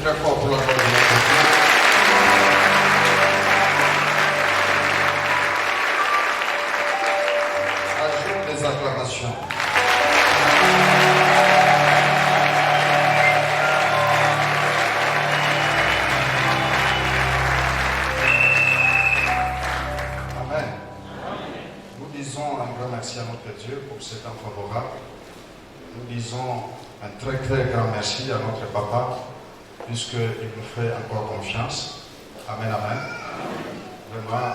Très fort pour la gloire de notre Dieu. Ajoute les acclamations. Amen. Nous disons un grand merci à notre Dieu pour ce temps favorable. Nous disons un très très grand merci à notre papa, puisqu'il nous fait encore confiance. Amen, amen. Vraiment,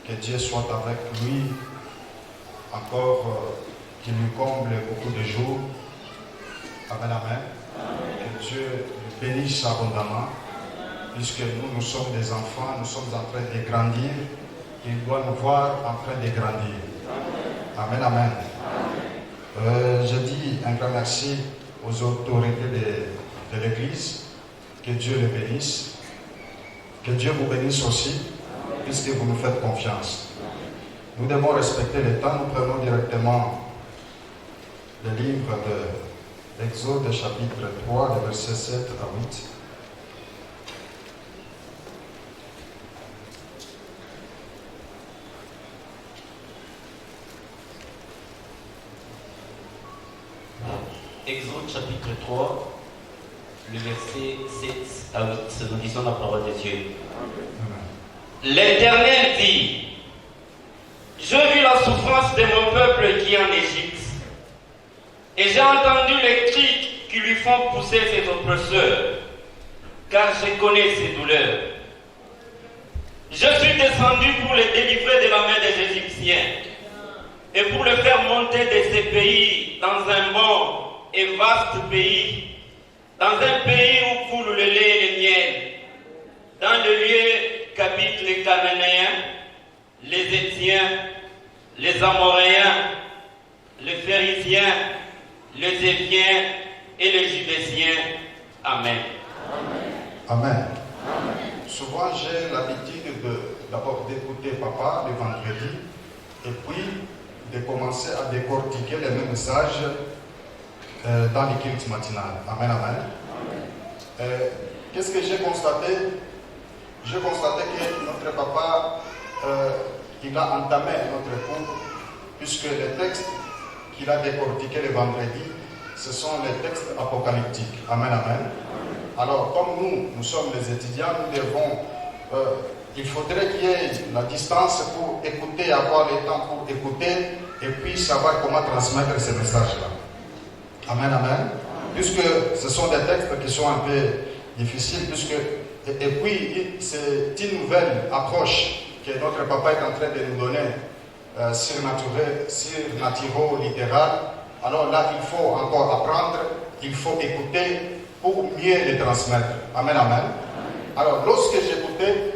que Dieu soit avec lui, encore qu'il lui comble beaucoup de jours. Amen, amen. Que Dieu le bénisse abondamment, puisque nous sommes des enfants, nous sommes en train de grandir. Il doit nous voir en train de grandir. Amen, amen. Je dis un grand merci aux autorités de l'Église. Que Dieu les bénisse. Que Dieu vous bénisse aussi, puisque vous nous faites confiance. Nous devons respecter le temps. Nous prenons directement le livre de l'Exode, chapitre 3, de versets 7 à 8. Exode chapitre 3, le verset 7 à 8, nous disons la parole de Dieu. L'Éternel dit: je vis la souffrance de mon peuple qui est en Égypte, et j'ai entendu les cris qui lui font pousser ses oppresseurs, car je connais ses douleurs. Je suis descendu pour le délivrer de la main des Égyptiens, et pour le faire monter de ces pays dans un bon et vaste pays, dans un pays où coule le lait et le miel, dans le lieu qu'habitent les Cananéens, les Étiens, les Amoréens, les Phéréziens, les Éviens et les Jubésiens. Amen. Amen. Souvent, j'ai l'habitude d'abord d'écouter papa le vendredi et puis de commencer à décortiquer les mêmes messages dans les cultes matinales. Amen, amen. Qu'est-ce que j'ai constaté? J'ai constaté que notre papa, il a entamé notre cours, puisque les textes qu'il a décortiqués le vendredi, ce sont les textes apocalyptiques. Amen, amen. Alors, comme nous sommes les étudiants, nous devons, il faudrait qu'il y ait la distance pour écouter, avoir le temps pour écouter, et puis savoir comment transmettre ces messages-là. Amen, amen. Puisque ce sont des textes qui sont un peu difficiles, et puis c'est une nouvelle approche que notre papa est en train de nous donner, surnaturel, littéral. Alors là, il faut encore apprendre, il faut écouter pour mieux les transmettre. Amen, amen. Alors, lorsque j'écoutais,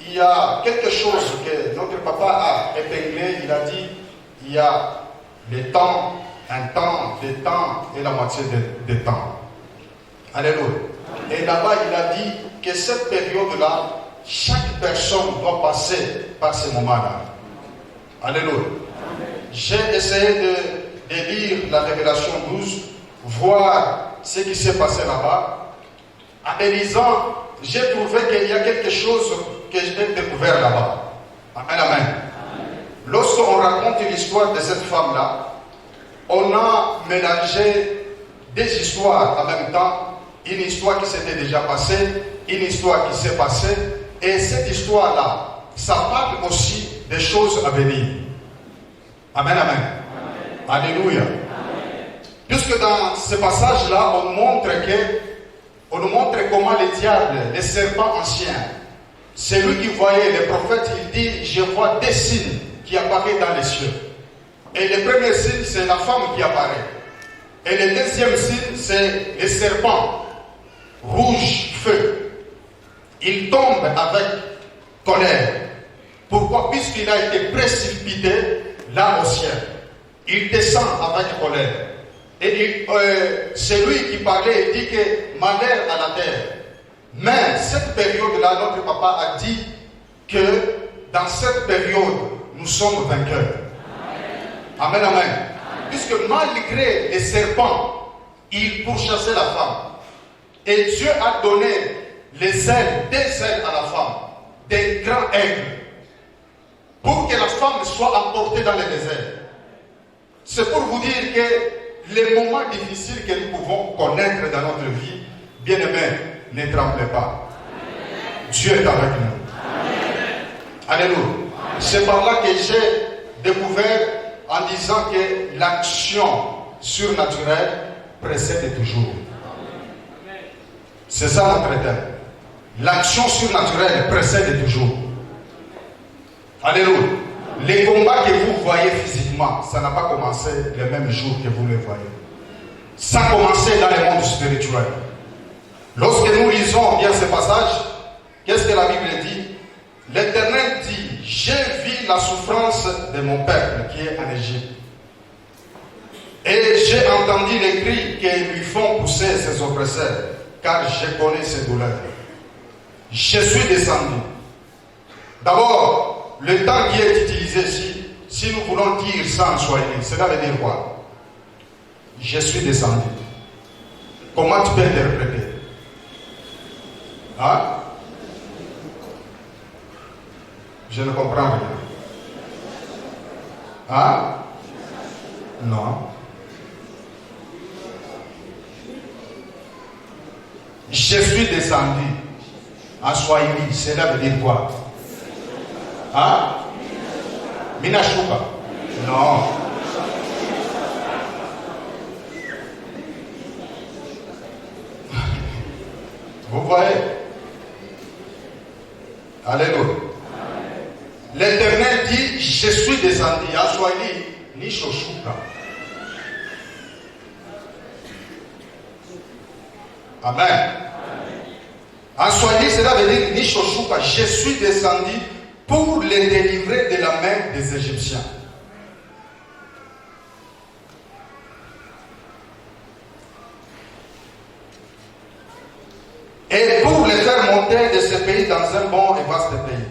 il y a quelque chose que notre papa a épinglé. Il a dit, il y a le temps, un temps, des temps et la moitié des temps. Alléluia. Et là-bas, il a dit que cette période-là, chaque personne doit passer par ce moment-là. Alléluia. J'ai essayé de lire la Révélation 12, voir ce qui s'est passé là-bas. En les lisant, j'ai trouvé qu'il y a quelque chose que j'ai découvert là-bas. Amen, amen. Lorsqu'on raconte l'histoire de cette femme-là, on a mélangé des histoires en même temps, une histoire qui s'était déjà passée, une histoire qui s'est passée, et cette histoire-là, ça parle aussi des choses à venir. Amen, amen. Alléluia. Puisque dans ce passage-là, on nous montre comment le diable, le serpent ancien, c'est lui qui voyait les prophètes, il dit, je vois des signes qui apparaissent dans les cieux. Et le premier signe, c'est la femme qui apparaît. Et le deuxième signe, c'est le serpent, rouge feu. Il tombe avec colère. Pourquoi? Puisqu'il a été précipité là au ciel. Il descend avec colère. Et c'est lui qui parlait et dit que malheur à la terre. Mais cette période-là, notre papa a dit que dans cette période, nous sommes vainqueurs. Amen, amen. Puisque malgré les serpents, il pourchassait la femme. Et Dieu a donné les ailes, des ailes à la femme, des grands aigles, pour que la femme soit emportée dans le désert. C'est pour vous dire que les moments difficiles que nous pouvons connaître dans notre vie, bien-aimés, ne tremblez pas. Dieu est avec nous. Alléluia. C'est par là que j'ai découvert en disant que l'action surnaturelle précède toujours. C'est ça notre thème. L'action surnaturelle précède toujours. Alléluia. Les combats que vous voyez physiquement, ça n'a pas commencé le même jour que vous le voyez. Ça a commencé dans le monde spirituel. Lorsque nous lisons bien ce passage, qu'est-ce que la Bible dit? L'Éternel dit, j'ai vu la souffrance de mon peuple qui est en Égypte. Et j'ai entendu les cris que lui font pousser ses oppresseurs, car je connais ses douleurs. Je suis descendu. D'abord, le temps qui est utilisé ici, si nous voulons dire ça en Swahili, cela veut dire quoi? Je suis descendu. Comment tu peux interpréter? Hein? Je ne comprends rien. Hein? Non. Je suis descendu. En Swahili, cela veut dire quoi? Hein? Minashuka? Non. Vous voyez? Alléluia. L'Éternel dit, je suis descendu. En Swahili, Nishoshuka. Amen. En Swahili, cela veut dire Nishoshuka. Je suis descendu pour les délivrer de la main des Égyptiens. Et pour les faire monter de ce pays dans un bon et vaste pays.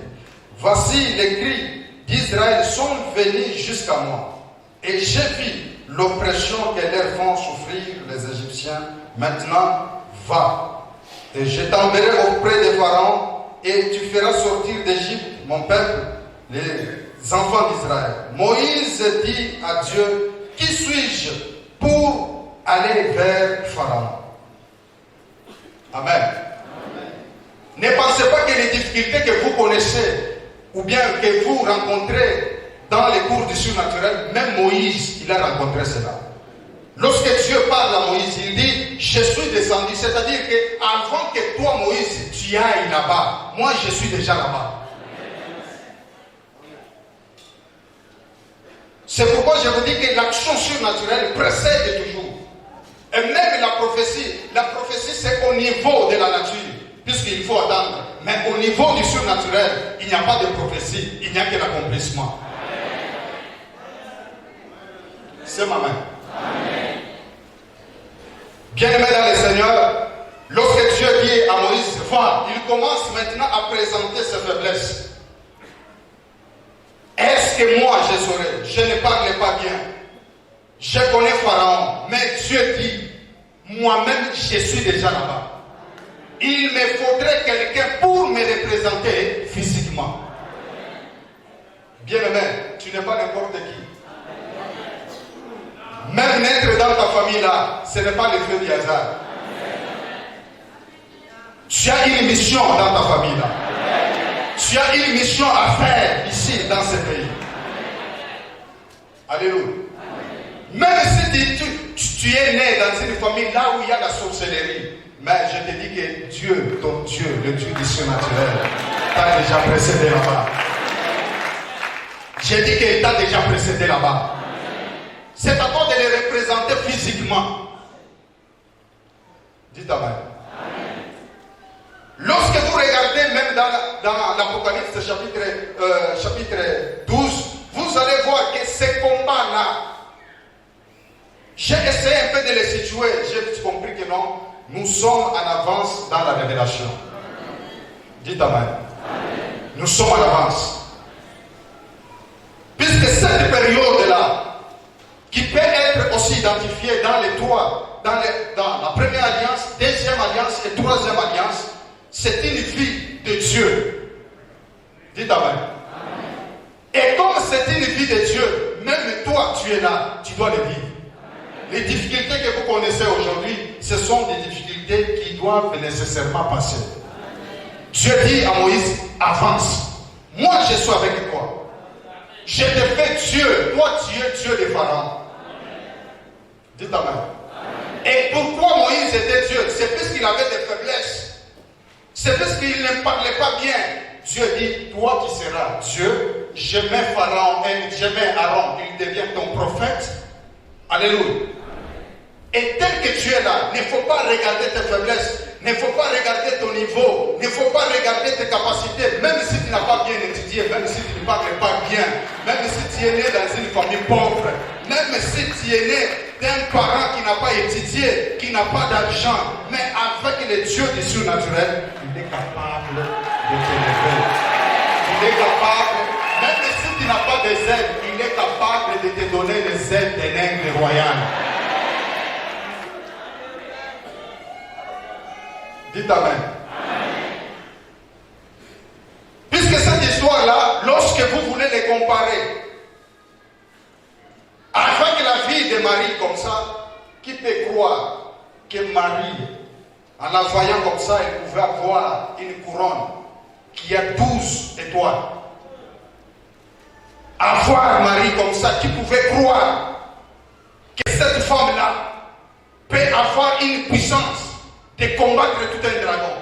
Voici les cris d'Israël sont venus jusqu'à moi. Et j'ai vu l'oppression que leur font souffrir les Égyptiens. Maintenant, va. Et je t'enverrai auprès de Pharaon. Et tu feras sortir d'Égypte mon peuple, les enfants d'Israël. Moïse dit à Dieu, qui suis-je pour aller vers Pharaon? Amen. Amen. Ne pensez pas que les difficultés que vous connaissez ou bien que vous rencontrez dans les cours du surnaturel, même Moïse, il a rencontré cela. Lorsque Dieu parle à Moïse, il dit, je suis descendu, c'est-à-dire qu'avant que toi, Moïse, tu ailles là-bas, moi je suis déjà là-bas. C'est pourquoi je vous dis que l'action surnaturelle précède toujours. Et même la prophétie c'est au niveau de la nature, puisqu'il faut attendre. Mais au niveau du surnaturel, il n'y a pas de prophétie, il n'y a que l'accomplissement. C'est ma main. Bien-aimé dans le Seigneur, lorsque Dieu dit à Moïse, va, il commence maintenant à présenter ses faiblesses. Est-ce que moi je saurais? Je ne parle pas bien. Je connais Pharaon, mais Dieu dit, moi-même je suis déjà là-bas. Il me faudrait quelqu'un pour me représenter physiquement. Bien-aimé, tu n'es pas n'importe qui. Même naître dans ta famille là, ce n'est pas l'effet du hasard. Tu as une mission dans ta famille là. Tu as une mission à faire ici dans ce pays. Alléluia. Même si tu es né dans une famille là où il y a la sorcellerie, mais je te dis que Dieu, ton Dieu, le Dieu du surnaturel, t'a déjà précédé là-bas. J'ai dit qu'il t'a déjà précédé là-bas. C'est à toi de les représenter physiquement. Dites Amen. Lorsque vous regardez même dans l'Apocalypse chapitre 12, vous allez voir que ces combats-là, j'ai essayé un peu de les situer, j'ai compris que non, nous sommes en avance dans la révélation. Dites Amen. Nous sommes en avance. Puisque cette période-là, qui peut être aussi identifiée dans les trois, dans la première alliance, deuxième alliance et es là, tu dois le vivre. Les difficultés que vous connaissez aujourd'hui, ce sont des difficultés qui doivent nécessairement passer. Dieu dit à Moïse, avance. Moi, je suis avec toi. Je te fais Dieu. Toi, tu es Dieu des pharaons. Dites Amen. Et pourquoi Moïse était Dieu? C'est parce qu'il avait des faiblesses. C'est parce qu'il ne parlait pas bien. Dieu dit, toi qui seras Dieu, je mets Pharaon et je mets Aaron, il devient ton prophète. Alléluia. Et tel que tu es là, il ne faut pas regarder tes faiblesses, il ne faut pas regarder ton niveau, il ne faut pas regarder tes capacités, même si tu n'as pas bien étudié, même si tu ne parles pas bien, même si tu es né dans une famille pauvre, même si tu es né d'un parent qui n'a pas étudié, qui n'a pas d'argent, mais avec le Dieu du surnaturel, il est capable de t'élever. Il est capable, même si tu n'as pas des aides, il est capable de te donner les aides d'un aigle royal. Dites Amen. Puisque cette histoire-là, lorsque vous voulez les comparer avec la vie de Marie comme ça, qui peut croire que Marie, en la voyant comme ça, elle pouvait avoir une couronne qui a 12 étoiles. Avoir Marie comme ça, qui pouvait croire que cette femme-là peut avoir une puissance de combattre tout un dragon.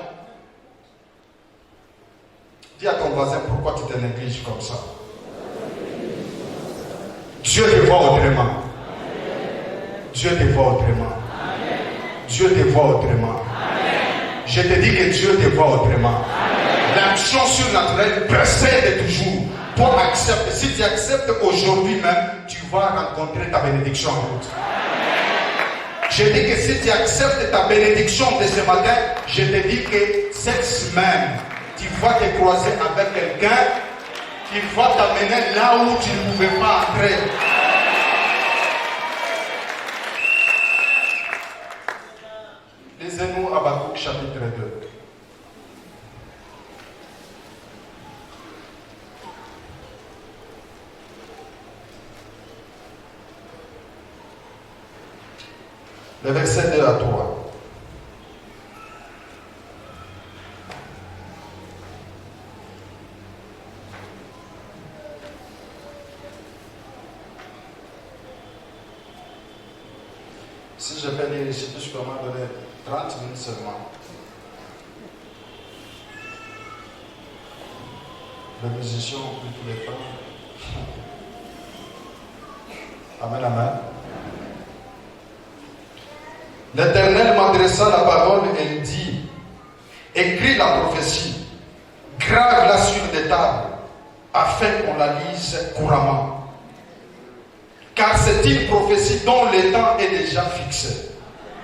Dis à ton voisin, pourquoi tu te négliges comme ça? Dieu te voit autrement. Dieu te voit autrement. Dieu te voit autrement. Je te dis que Dieu te voit autrement. L'action surnaturelle précède toujours. Toi, accepte. Si tu acceptes aujourd'hui même, tu vas rencontrer ta bénédiction en route. Je dis que si tu acceptes ta bénédiction de ce matin, je te dis que cette semaine, tu vas te croiser avec quelqu'un qui va t'amener là où tu ne pouvais pas entrer. Lisez-nous Habakkuk chapitre 2. Le verset 2 à 3. Si je peux lire ici, je peux m'en donner 30 minutes seulement. Les musiciens ont pris tous les temps. Amen, amen. L'Éternel m'adressa la parole et il dit, écris la prophétie, grave-la sur des tables, afin qu'on la lise couramment. Car c'est une prophétie dont le temps est déjà fixé.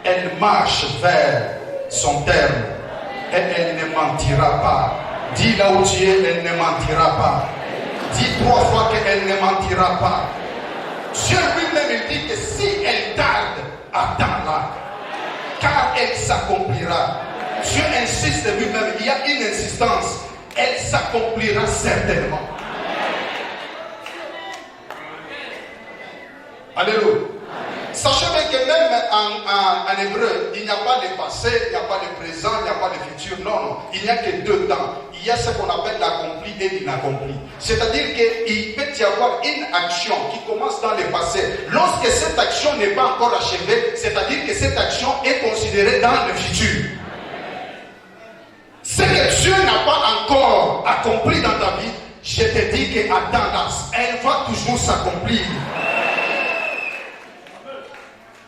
Elle marche vers son terme et elle ne mentira pas. Dis là où tu es, elle ne mentira pas. Dis 3 fois qu'elle ne mentira pas. Dieu lui-même il dit que si elle tarde, attends-la. Car elle s'accomplira. Dieu insiste lui-même, il y a une insistance. Elle s'accomplira certainement. Alléluia. Sachez bien que même en hébreu, il n'y a pas de passé, il n'y a pas de présent, il n'y a pas de futur. Non, non. Il n'y a que 2 temps. Il y a ce qu'on appelle l'accompli et l'inaccompli. C'est-à-dire qu'il peut y avoir une action qui commence dans le passé. Lorsque cette action n'est pas encore achevée, c'est-à-dire que cette action est considérée dans le futur. Ce que Dieu n'a pas encore accompli dans ta vie, je te dis que attends, elle va toujours s'accomplir.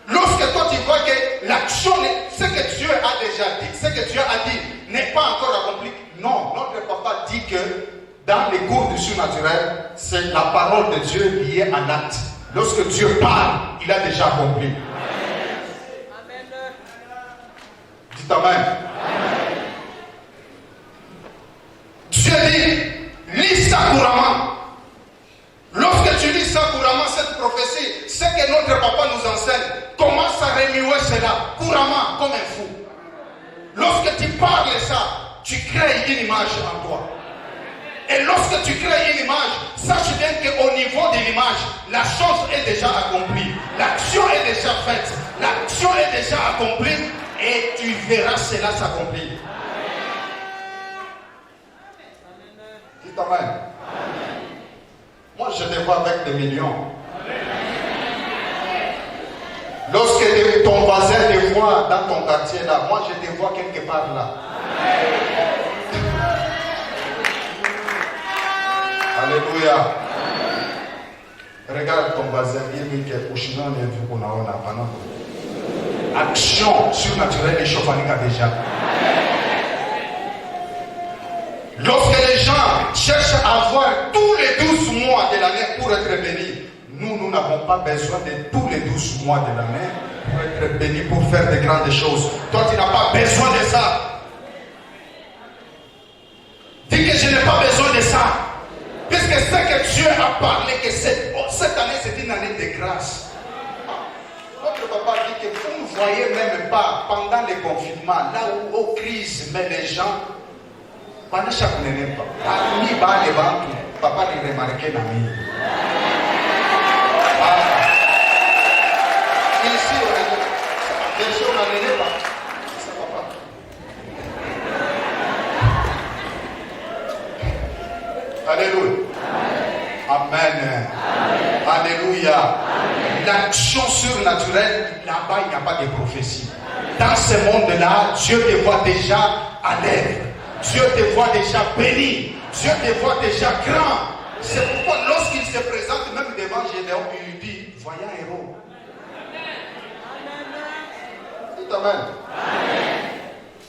Lorsque toi tu vois que l'action, ce que Dieu a déjà dit, ce que Dieu a dit n'est pas encore accompli. Non, notre papa dit que dans les cours du surnaturel, c'est la parole de Dieu liée à l'acte. Lorsque Dieu parle, il a déjà accompli. Amen. Dites Amen. Dieu dit, lis ça couramment. Lorsque tu lis ça couramment, cette prophétie, ce que notre papa nous enseigne, commence à remuer cela couramment comme un fou. Lorsque tu parles ça, tu crées une image en toi. Et lorsque tu crées une image, sache bien qu'au niveau de l'image, la chose est déjà accomplie. L'action est déjà faite. L'action est déjà accomplie et tu verras cela s'accomplir. Dis amen. Moi, je te vois avec des millions. Lorsque ton voisin te voit dans ton quartier là, moi je te vois quelque part là. Alléluia. Regarde ton voisin, il dit que Ushino n'est vu qu'on a pendant. Action surnaturelle et chauffanique déjà. Lorsque les gens cherchent à avoir tous les 12 mois de l'année pour être bénis, nous n'avons pas besoin de tous les 12 mois de l'année pour être bénis, pour faire de grandes choses. Toi, tu n'as pas besoin de ça. Dis que je n'ai pas besoin de ça. Puisque ce que Dieu a parlé, que cette année, c'est une année de grâce. Votre papa dit que vous ne voyez même pas pendant les confinements, là où aux crises, mais les gens, pendant chaque année, parmi les banques, papa les remarquait dans lui. Ici, on n'en est pas. Ça va pas. Alléluia. Amen. Alléluia. L'action surnaturelle, là-bas, il n'y a pas de prophétie. Dans ce monde-là, Dieu te voit déjà à l'aise. Dieu te voit déjà béni. Dieu te voit déjà grand. C'est pourquoi lorsqu'il se présente même devant Gédéon, il lui dit, voyant héros. Dites amen.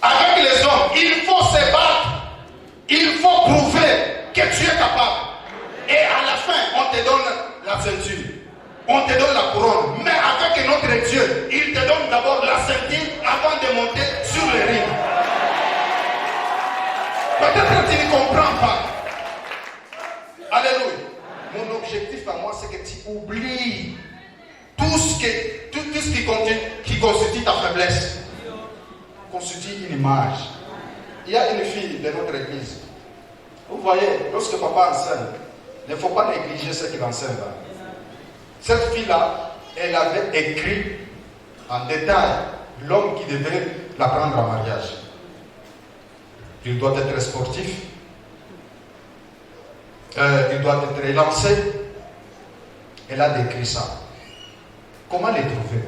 Avec les hommes, il faut se battre. Il faut prouver que tu es capable. Et à la fin, on te donne la ceinture. On te donne la couronne. Mais avec notre Dieu, il te donne d'abord la ceinture avant de monter sur le ring. Peut-être que tu ne comprends pas. Alléluia. Mon objectif à moi, c'est que tu oublies tout ce qui constitue ta faiblesse. Constitue une image. Il y a une fille de notre église. Vous voyez, lorsque papa enseigne, il ne faut pas négliger ce qu'il enseigne là. Cette fille-là, elle avait écrit en détail l'homme qui devait la prendre en mariage. Il doit être sportif. Il doit être élancé. Elle a décrit ça. Comment les trouver?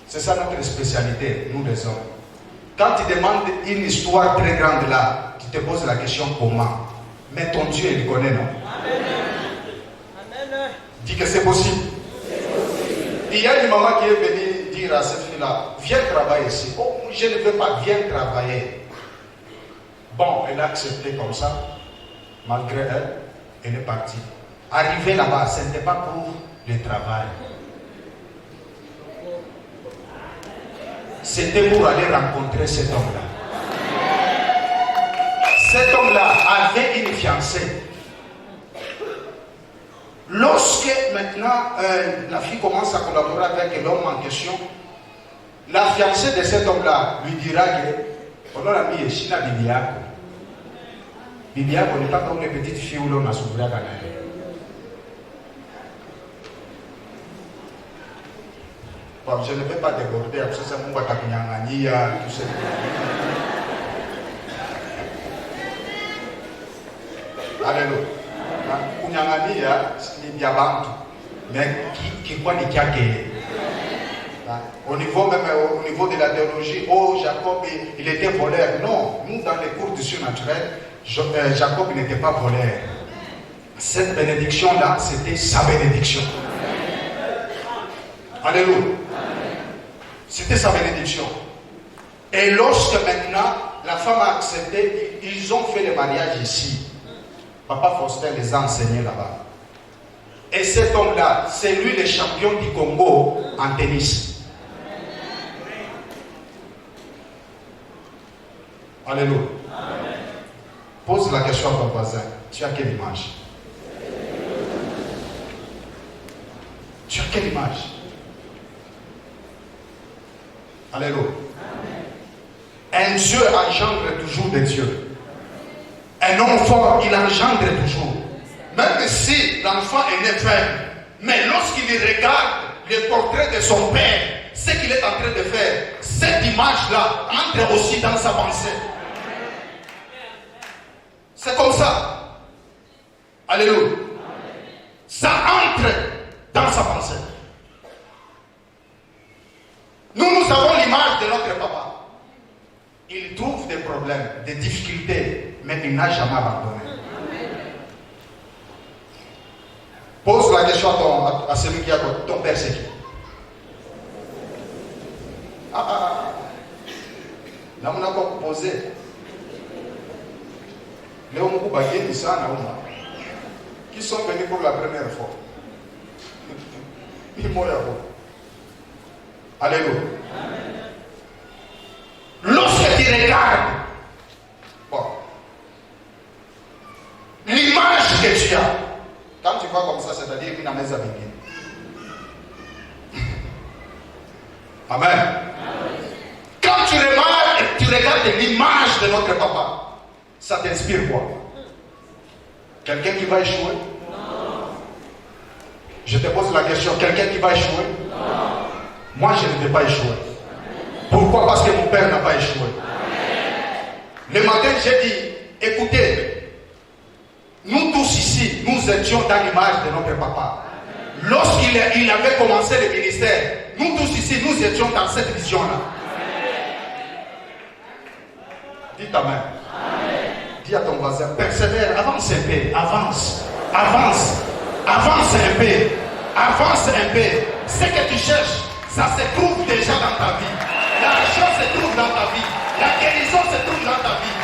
C'est ça notre spécialité, nous les hommes. Quand tu demandes une histoire très grande là, tu te poses la question comment? Mais ton Dieu, il connaît, non? Amen. Dis que c'est possible. Il y a une maman qui est venue dire à cette fille-là, viens travailler ici. Oh, je ne veux pas, viens travailler. Bon, elle a accepté comme ça. Malgré elle, elle est partie. Arrivée là-bas, ce n'était pas pour le travail. C'était pour aller rencontrer cet homme-là. Cet homme-là avait une fiancée. Lorsque maintenant la fille commence à collaborer avec l'homme en question, la fiancée de cet homme-là lui dira que on a mis China Bibiako. Bibiako n'est pas comme les petites filles où l'on a souffert à Canada. Bon, je ne vais pas déborder, après ça, mon batakunyangania, tout ça. Alléluia. Kunyangania, c'est diabantu. Mais qui quoi n'est qu'à au niveau même, au niveau de la théologie, oh, Jacob, il était voleur. Non, nous, dans les cours du surnaturel, Jacob n'était pas voleur. Cette bénédiction-là, c'était sa bénédiction. Alléluia. C'était sa bénédiction. Et lorsque maintenant la femme a accepté, ils ont fait le mariage ici. Papa Faustin les a enseignés là-bas. Et cet homme-là, c'est lui le champion du Congo en tennis. Alléluia. Pose la question à ton voisin. Tu as quelle image? Tu as quelle image? Alléluia. Un Dieu engendre toujours des dieux. Un Un homme fort, il engendre toujours. Même si l'enfant est né faible, mais lorsqu'il regarde le portrait de son père, ce qu'il est en train de faire, cette image-là entre aussi dans sa pensée. C'est comme ça. Alléluia. Ça entre dans sa pensée. Nous avons l'image de notre papa. Il trouve des problèmes, des difficultés, mais il n'a jamais abandonné. Pose la question à celui qui a ton père, c'est qui? Là, on a pas posé. Qui sont venus pour la première fois. Alléluia. Lorsque tu regardes, bon, l'image que tu as, quand tu vois comme ça, c'est-à-dire qu'il a mes amis. Amen. Quand tu remarques, tu regardes l'image de notre papa, ça t'inspire quoi? Quelqu'un qui va échouer? Non. Je te pose la question, quelqu'un qui va échouer? Non. Moi, je ne vais pas échouer. Pourquoi? Parce que mon père n'a pas échoué. Le matin, j'ai dit, écoutez, nous tous ici, nous étions dans l'image de notre papa. Lorsqu'il avait commencé le ministère, nous tous ici, nous étions dans cette vision-là. Dites Amen. Dis à ton voisin, persévère, avance un peu, avance, avance, avance un peu, avance un peu. Ce que tu cherches, ça se trouve déjà dans ta vie. L'argent se trouve dans ta vie. La guérison se trouve dans ta vie.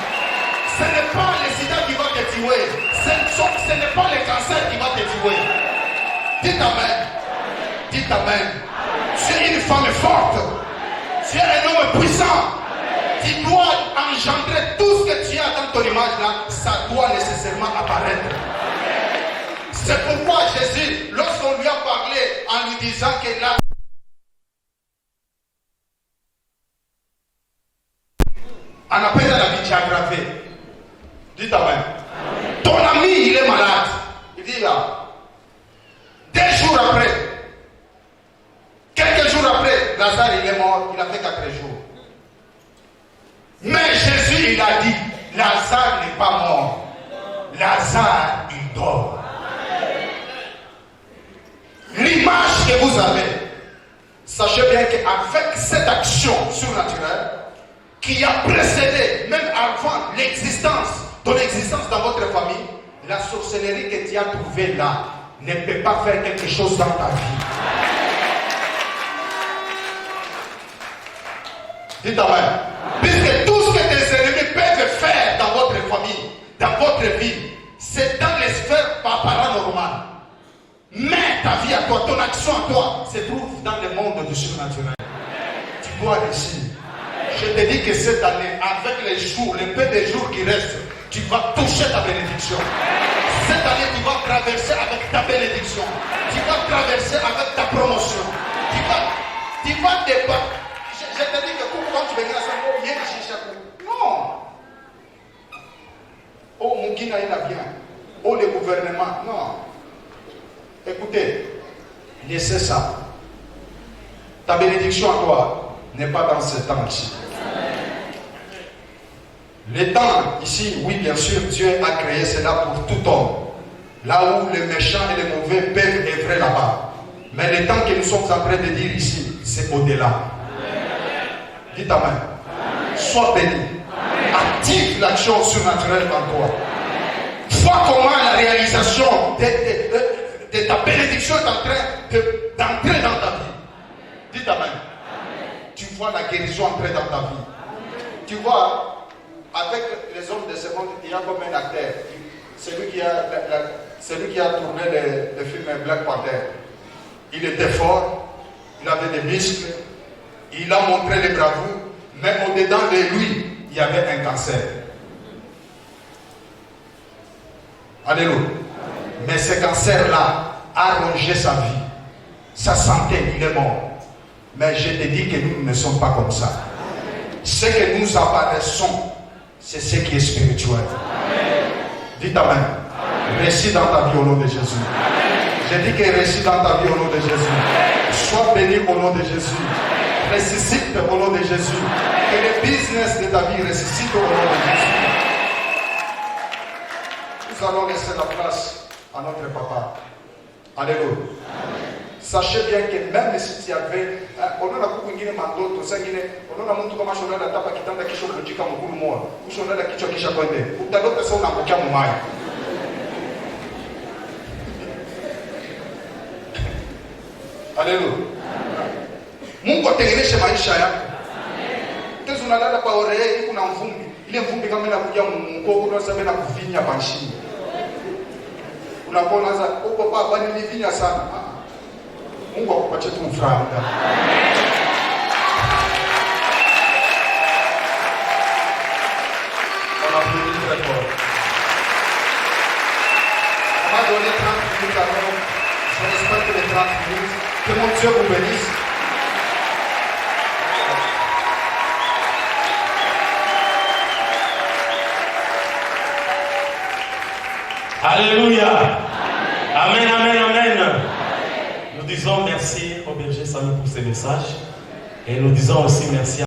Ce n'est pas le sida qui va te tuer. Ce n'est pas le cancer qui va te tuer. Dites Amen. Dites Amen. Tu es une femme forte. Tu es un homme puissant. Tu dois engendrer tout ce que tu as dans ton image là. Ça doit nécessairement apparaître. C'est pourquoi Jésus, lorsqu'on lui a parlé en lui disant que là, on appelle la vie aggravée. Dites Amen. Ton ami, il est malade. Il dit là, 2 jours après, quelques jours après, Lazare, il est mort. Il a fait 4 jours. Mais Jésus, il a dit, Lazare n'est pas mort. Lazare, il dort. L'image que vous avez, sachez bien qu'avec cette action surnaturelle, qui a précédé, même avant ton existence dans votre famille, la sorcellerie que tu as trouvée là ne peut pas faire quelque chose dans ta vie. Dites Amen. Puisque tout ce que tes ennemis peuvent faire dans votre famille, dans votre vie, c'est dans les sphères paranormales. Mais ta vie à toi, ton action à toi, se trouve dans le monde du surnaturel. Tu dois réussir. Je te dis que cette année, avec les jours, les peu de jours qui restent, tu vas toucher ta bénédiction. Cette année, tu vas traverser avec ta bénédiction. Tu vas traverser avec ta promotion. Tu vas débattre. Je te dis que quand tu viens à ça, il y a des chichas. Non. Oh, mon Guinée, il a bien. Oh, le gouvernement. Non. Écoutez, laissez ça. Ta bénédiction à toi n'est pas dans ce temps-ci. Le temps ici, oui, bien sûr, Dieu a créé cela pour tout homme. Là où les méchants et les mauvais peuvent œuvrer là-bas. Mais le temps que nous sommes en train de dire ici, c'est au-delà. Dites Amen. Sois béni. Active l'action surnaturelle en toi. Vois comment la réalisation de ta bénédiction est en train d'entrer dans ta vie. Dites Amen. Tu vois la guérison entrer dans ta vie. Tu vois, avec les hommes de ce monde, il y a comme un acteur. Celui qui a tourné le film Black Panther. Il était fort, il avait des muscles, il a montré les bravoures, mais au-dedans de lui, il y avait un cancer. Alléluia. Mais ce cancer-là a rongé sa vie. Sa santé, il est mort. Mais je te dis que nous ne sommes pas comme ça. Ce que nous apparaissons, c'est ce qui est spirituel. Dites Amen. Réussis dans ta vie au nom de Jésus. J'ai dit que réussis dans ta vie au nom de Jésus. Sois béni au nom de Jésus. Ressuscite au nom de Jésus. Que le business de ta vie ressuscite au nom de Jésus. Nous allons laisser la place à notre papa. Alléluia. Sachez bien que même si tu avais on a beaucoup de mandoto sangine on a mtu kama shona la tapa kitanda kisho kujika mkulu moja ushona la kichwa kisha kwende utalota sasa unaangukia mumai. Alléluia. Mungu atengeneshe maisha yako. Kesho unalala kwa orehe kuna mvumbi. Ile mvumbi kama inakuja mkoko unasema na kuvinya panshini. Unapoona sasa uko baba nilivinya sana. Mungu akupatie tu mfano. On applaudit très fort. On va donner 30 minutes alors. Je respecte les 30 minutes. Que mon Dieu vous bénisse. Alléluia. Amen, amen, amen. Nous disons merci au berger Samuel pour ces messages. Et nous disons aussi merci à